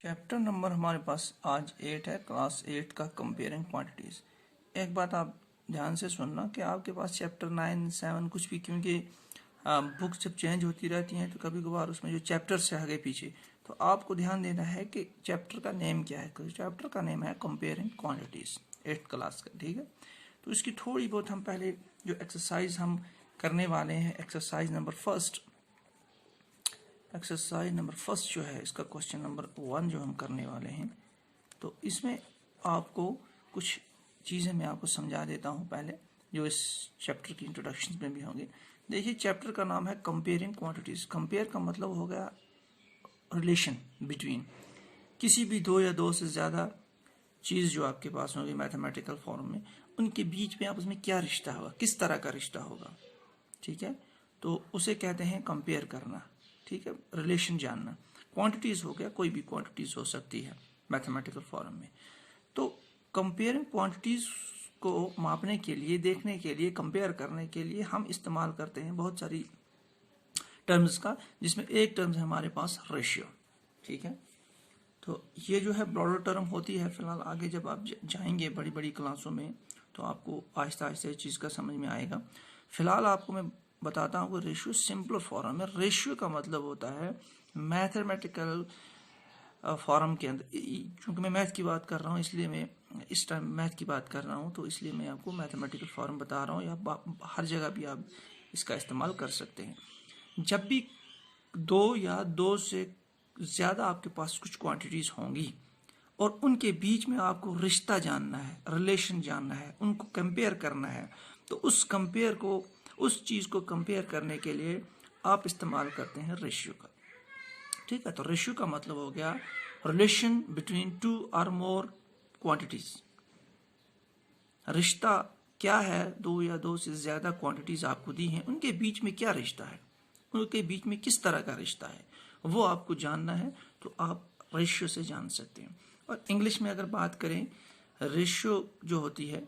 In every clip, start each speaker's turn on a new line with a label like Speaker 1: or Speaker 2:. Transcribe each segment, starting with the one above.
Speaker 1: Chapter number हमारे पास आज 8 है, क्लास 8 का कंपेयरिंग क्वांटिटीज। एक बात आप ध्यान से सुनना कि आपके पास चैप्टर 9, 7 कुछ भी, क्योंकि बुक जब चेंज होती रहती हैं तो कभी कभार उसमें जो चैप्टर्स है आगे पीछे, तो आपको ध्यान देना है कि चैप्टर का नेम क्या है। तो चैप्टर का नेम है कंपेयरिंग क्वांटिटीज, 8th क्लास का, ठीक है। तो इसकी थोड़ी बहुत हम पहले जो एक्सरसाइज हम करने वाले हैं, एक्सरसाइज नंबर फर्स्ट जो है, इसका क्वेश्चन नंबर 1 जो हम करने वाले हैं, तो इसमें आपको कुछ चीज़ें मैं आपको समझा देता हूं पहले, जो इस चैप्टर की इंट्रोडक्शन में भी होंगे। देखिए, चैप्टर का नाम है कंपेयरिंग क्वांटिटीज। कंपेयर का मतलब हो गया रिलेशन बिटवीन किसी भी दो या दो से ज़्यादा चीज़ जो आपके पास होगी मैथमेटिकल फॉर्म में, उनके बीच में आपस में क्या रिश्ता होगा, किस तरह का रिश्ता होगा, ठीक है। तो उसे कहते हैं कंपेयर करना, ठीक है, रिलेशन जानना। क्वांटिटीज हो गया, कोई भी क्वांटिटीज हो सकती है मैथमेटिकल फॉर्म में। तो कंपेयरिंग क्वांटिटीज को मापने के लिए, देखने के लिए, कंपेयर करने के लिए हम इस्तेमाल करते हैं बहुत सारी टर्म्स का, जिसमें एक टर्म्स है हमारे पास रेशियो, ठीक है। तो ये जो है ब्रॉडर टर्म होती है। फिलहाल आगे जब आप जाएंगे बड़ी बड़ी क्लासों में तो आपको आहिस्ता आहिस्ता इस चीज़ का समझ में आएगा। फिलहाल आपको मैं बताता हूँ कि रेशियो सिंपलर फॉर्म है। रेशियो का मतलब होता है मैथमेटिकल फॉर्म के अंदर, क्योंकि मैं मैथ की बात कर रहा हूँ इसलिए मैं इस टाइम मैथ की बात कर रहा हूँ, तो इसलिए मैं आपको मैथमेटिकल फॉर्म बता रहा हूँ, या हर जगह भी आप इसका इस्तेमाल कर सकते हैं। जब भी दो या दो से ज़्यादा आपके पास कुछ क्वांटिटीज़ होंगी और उनके बीच में आपको रिश्ता जानना है, रिलेशन जानना है, उनको कंपेयर करना है, तो उस चीज़ को कंपेयर करने के लिए आप इस्तेमाल करते हैं रेशियो का, ठीक है। तो रेशियो का मतलब हो गया रिलेशन बिटवीन 2 और मोर क्वांटिटीज। रिश्ता क्या है, दो या दो से ज़्यादा क्वांटिटीज आपको दी हैं, उनके बीच में क्या रिश्ता है, उनके बीच में किस तरह का रिश्ता है, वो आपको जानना है, तो आप रेशियो से जान सकते हैं। और इंग्लिश में अगर बात करें, रेशियो जो होती है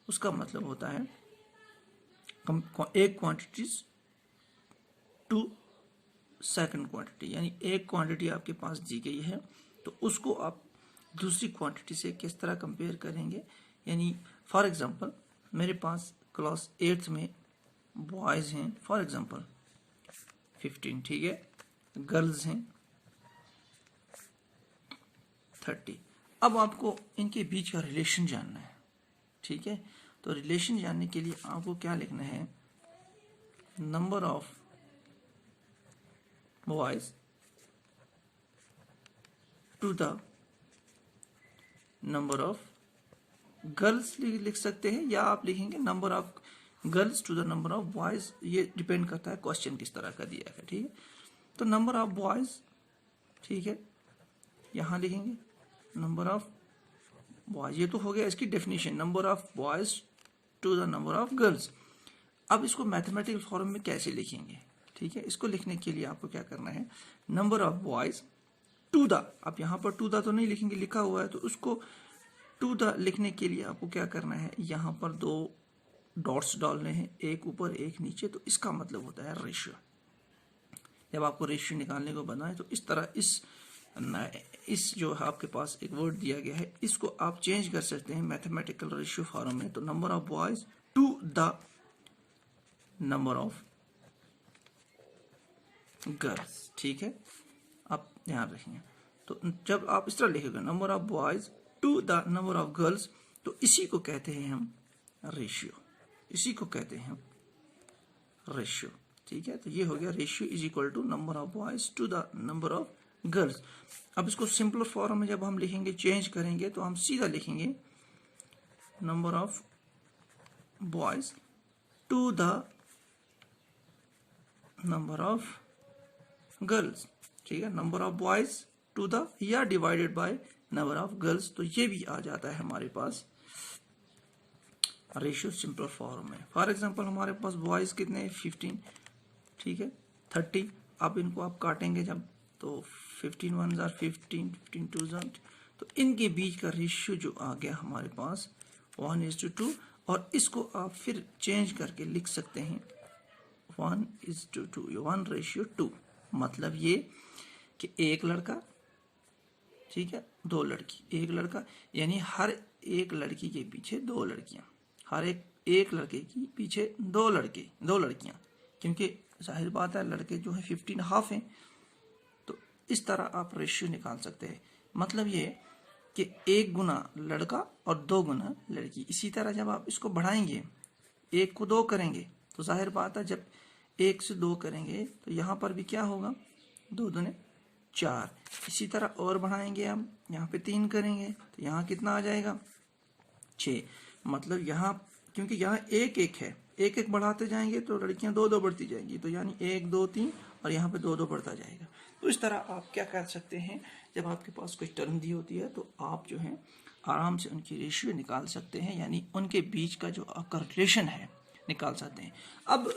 Speaker 1: उसका मतलब होता है एक क्वांटिटीज टू सेकंड क्वांटिटी, यानी एक क्वांटिटी आपके पास दी गई है तो उसको आप दूसरी क्वांटिटी से किस तरह कंपेयर करेंगे। यानी फॉर एग्जांपल मेरे पास क्लास 8th में बॉयज़ हैं फॉर एग्जांपल 15, ठीक है, गर्ल्स हैं 30। अब आपको इनके बीच का रिलेशन जानना है, ठीक है। तो रिलेशन जानने के लिए आपको क्या लिखना है, number of boys to the number of girls लिख सकते हैं, या आप लिखेंगे number of girls to the number of boys. ये डिपेंड करता है क्वेश्चन किस तरह का दिया है, ठीक है। तो नंबर ऑफ बॉयज, ठीक है, यहां लिखेंगे नंबर ऑफ बॉयज। ये तो हो गया इसकी definition, number of boys to the number of girls. अब इसको मैथमेटिकल फॉर्म में कैसे लिखेंगे, ठीक है। इसको लिखने के लिए आपको क्या करना है, number of boys to the, आप यहां पर टू द तो नहीं लिखेंगे, लिखा हुआ है, तो उसको टू द लिखने के लिए आपको क्या करना है, यहां पर दो डॉट्स डालने हैं, एक ऊपर एक नीचे, तो इसका मतलब होता है रेशियो। जब आपको रेशियो निकालने को बनाए तो इस तरह इस जो आपके पास एक वर्ड दिया गया है, इसको आप चेंज कर सकते हैं मैथमेटिकल रेशियो फॉर्म में। तो number of boys to the number of girls, ठीक है, आप ध्यान रखिए। तो जब आप इस तरह लिखेंगे number of boys to the number of girls, तो इसी को कहते हैं हम रेशियो, इसी को कहते हैं हम रेशियो, ठीक है। तो ये हो गया ratio is equal to number of boys to the number of girls. अब इसको सिंपल फॉर्म में जब हम लिखेंगे, चेंज करेंगे, तो हम सीधा लिखेंगे number of boys to the number of girls, ठीक है, number of boys to the या divided by number of girls. तो ये भी आ जाता है हमारे पास रेशियो सिंपल फॉर्म में। फॉर एग्जांपल हमारे पास बॉयज कितने 15, ठीक है, 30। अब इनको आप काटेंगे जब, तो 15 1 जार 15, 15 2 जार, तो इनके बीच का रेशियो जो आ गया हमारे पास 1:2। और इसको आप फिर चेंज करके लिख सकते हैं 1:2, 1:2, मतलब ये कि एक लड़का, ठीक है, 2 लड़की, एक लड़का, यानी हर एक लड़की के पीछे 2 लड़कियां, हर एक लड़के के पीछे 2 लड़के, 2 लड़कियां, क्योंकि जाहिर बात है लड़के जो है 15.5 हैं। तो इस तरह आप रेशियो निकाल सकते हैं। मतलब ये कि 1 गुना लड़का और 2 गुना लड़की। इसी तरह जब आप इसको बढ़ाएंगे, 1 को 2 करेंगे, तो जाहिर बात है जब 1 से 2 करेंगे तो यहाँ पर भी क्या होगा, 2 दूने 4। इसी तरह और बढ़ाएंगे हम, यहाँ पे 3 करेंगे तो यहाँ कितना आ जाएगा, 6। मतलब यहाँ क्योंकि यहाँ 1-1 है, 1-1 बढ़ाते जाएंगे तो लड़कियां 2-2 बढ़ती जाएंगी, तो यानी 1, 2, 3 और यहाँ पे 2-2 बढ़ता जाएगा। तो इस तरह आप क्या कर सकते हैं, जब आपके पास कोई टर्म दी होती है तो आप जो है आराम से उनकी रेशियो निकाल सकते हैं, यानी उनके बीच का जो आपका रिलेशन है निकाल सकते हैं। अब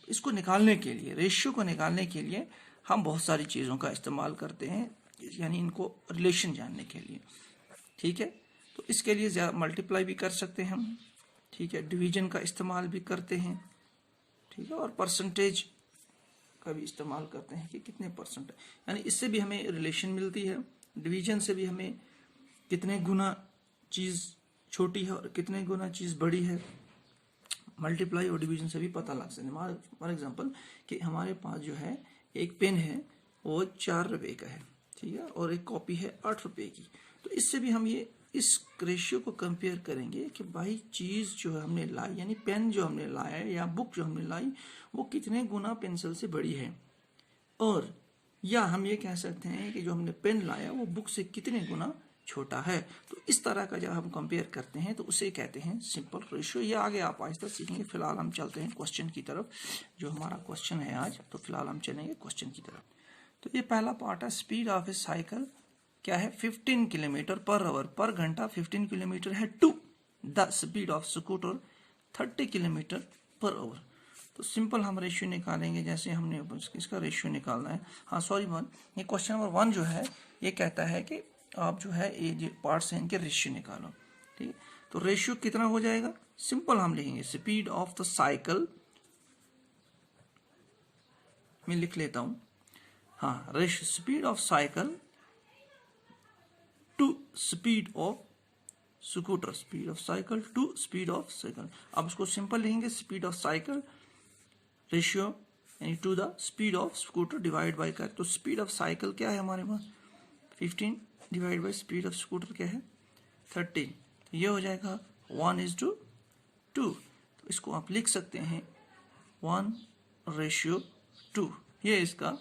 Speaker 1: इसको निकालने के लिए, रेशियो को निकालने के लिए हम बहुत सारी चीज़ों का इस्तेमाल करते हैं, यानी इनको रिलेशन जानने के लिए, ठीक है। तो इसके लिए मल्टीप्लाई भी कर सकते हैं हम, ठीक है, डिवीजन का इस्तेमाल भी करते हैं, ठीक है, और परसेंटेज का भी इस्तेमाल करते हैं कि कितने परसेंट, यानी इससे भी हमें रिलेशन मिलती है। डिवीजन से भी हमें कितने गुना चीज़ छोटी है और कितने गुना चीज़ बड़ी है, मल्टीप्लाई और डिवीजन से भी पता लग सकता है। फॉर एग्जांपल कि हमारे पास जो है एक पेन है वो 4 रुपये का है, ठीक है, और एक कॉपी है 8 रुपये की। तो इससे भी हम ये इस रेशियो को कंपेयर करेंगे कि भाई चीज़ जो हमने लाई, यानी पेन जो हमने लाया है या बुक जो हमने लाई, वो कितने गुना पेंसिल से बड़ी है, और या हम ये कह सकते हैं कि जो हमने पेन लाया वो बुक से कितने गुना छोटा है। तो इस तरह का जब हम कंपेयर करते हैं तो उसे कहते हैं सिंपल रेशियो। ये आगे आप आहिस्ता सीखेंगे। फिलहाल हम चलते हैं क्वेश्चन की तरफ, जो हमारा क्वेश्चन है आज। तो फिलहाल हम चलेंगे क्वेश्चन की तरफ। तो ये पहला पार्ट है, स्पीड ऑफ ए साइकिल क्या है, 15 किलोमीटर पर आवर, पर घंटा 15 किलोमीटर है, to the speed of scooter 30 kilometre per hour. तो सिंपल हम रेशियो निकालेंगे, जैसे हमने इसका रेशियो निकालना है। हाँ सॉरी वन, ये क्वेश्चन नंबर 1 जो है ये कहता है कि आप जो है ये जो पार्ट्स हैं इनके रेशियो निकालो, ठीक है। तो रेशियो कितना हो जाएगा, सिंपल हम लिखेंगे स्पीड ऑफ द साइकिल, मैं लिख लेता हूं, हाँ, ratio speed of cycle to speed of scooter, speed of cycle to speed of cycle. अब इसको सिंपल लिखेंगे, स्पीड ऑफ साइकिल रेशियो यानी to the speed of scooter divide by कर। तो स्पीड ऑफ साइकिल क्या है हमारे पास, 15 divide by speed of scooter क्या है, 30। तो ये हो जाएगा 1:2। तो इसको आप लिख सकते हैं 1:2, ये इसका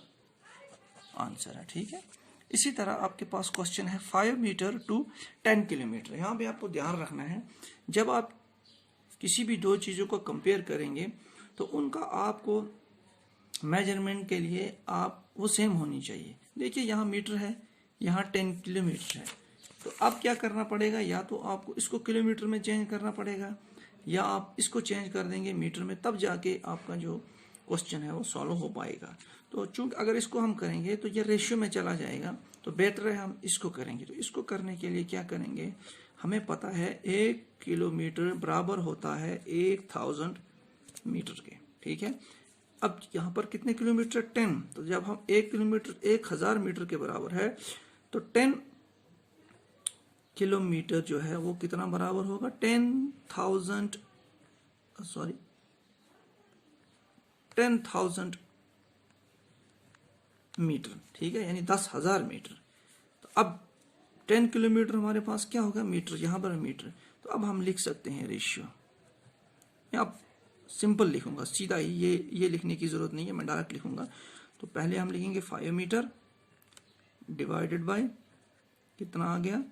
Speaker 1: आंसर है, ठीक है। इसी तरह आपके पास क्वेश्चन है 5 मीटर टू 10 किलोमीटर। यहाँ पे आपको ध्यान रखना है, जब आप किसी भी दो चीज़ों को कंपेयर करेंगे तो उनका आपको मेजरमेंट के लिए आप वो सेम होनी चाहिए। देखिए यहाँ मीटर है, यहाँ 10 किलोमीटर है, तो अब क्या करना पड़ेगा, या तो आपको इसको किलोमीटर में चेंज करना पड़ेगा या आप इसको चेंज कर देंगे मीटर में, तब जाके आपका जो क्वेश्चन है वो सॉल्व हो पाएगा। तो चूंकि अगर इसको हम करेंगे तो ये रेशियो में चला जाएगा, तो बेटर है हम इसको करेंगे। तो इसको करने के लिए क्या करेंगे, हमें पता है 1 किलोमीटर बराबर होता है 1000 मीटर के, ठीक है। अब यहाँ पर कितने किलोमीटर, 10। तो जब हम 1 किलोमीटर 1000 मीटर के बराबर है, तो 10 किलोमीटर जो है वो कितना बराबर होगा, 10,000 मीटर, ठीक है, यानी 10,000 मीटर। तो अब 10 किलोमीटर हमारे पास क्या होगा, मीटर, यहाँ पर मीटर। तो अब हम लिख सकते हैं रेशियो, अब सिंपल लिखूंगा सीधा ही, ये लिखने की जरूरत नहीं है, मैं डायरेक्ट लिखूंगा। तो पहले हम लिखेंगे 5 मीटर डिवाइडेड बाय कितना आ गया,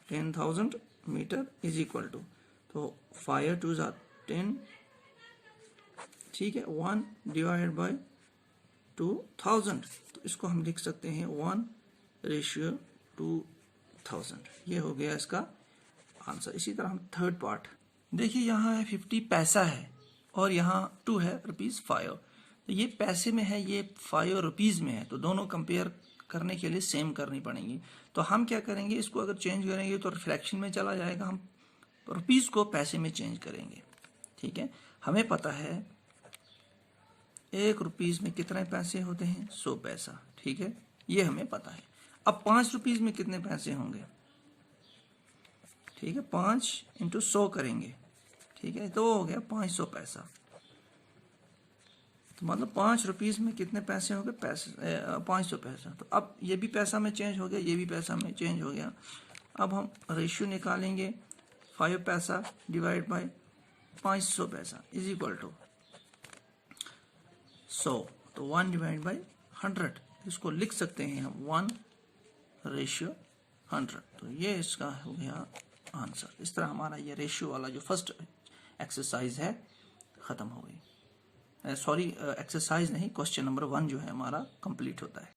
Speaker 1: 10,000 मीटर इज इक्वल टू, तो 5 2 10, ठीक है, 1 डिवाइडेड बाय 2000। तो इसको हम लिख सकते हैं 1:2000। ये हो गया इसका आंसर। इसी तरह हम थर्ड पार्ट देखिए, यहाँ है 50 पैसा है और यहाँ 2 है ₹5। तो ये पैसे में है, ये 5 रुपीज में है, तो दोनों कंपेयर करने के लिए सेम करनी पड़ेंगी। तो हम क्या करेंगे, इसको अगर चेंज करेंगे तो फ्रैक्शन में चला जाएगा, हम रुपीज को पैसे में चेंज करेंगे, ठीक है। हमें पता है 1 रुपीज में कितने पैसे होते हैं, 100 पैसा, ठीक है, ये हमें पता है। अब 5 रुपीज में कितने पैसे होंगे, ठीक है, 5 × 100 करेंगे, ठीक है, तो हो गया 500 पैसा। तो मतलब 5 रुपीज में कितने पैसे हो गए, 500 पैसा। तो अब ये भी पैसा में चेंज हो गया, ये भी पैसा में चेंज हो गया। अब हम रेशियो निकालेंगे, 5 पैसा डिवाइड बाय 500 पैसा इज इक्वल टू 100। तो 1 डिवाइड बाय 100, इसको लिख सकते हैं हम 1:100। तो ये इसका हो गया आंसर। इस तरह हमारा ये रेशियो वाला जो फर्स्ट एक्सरसाइज है खत्म हो गई। सॉरी, एक्सरसाइज नहीं, क्वेश्चन नंबर 1 जो है हमारा कंप्लीट होता है।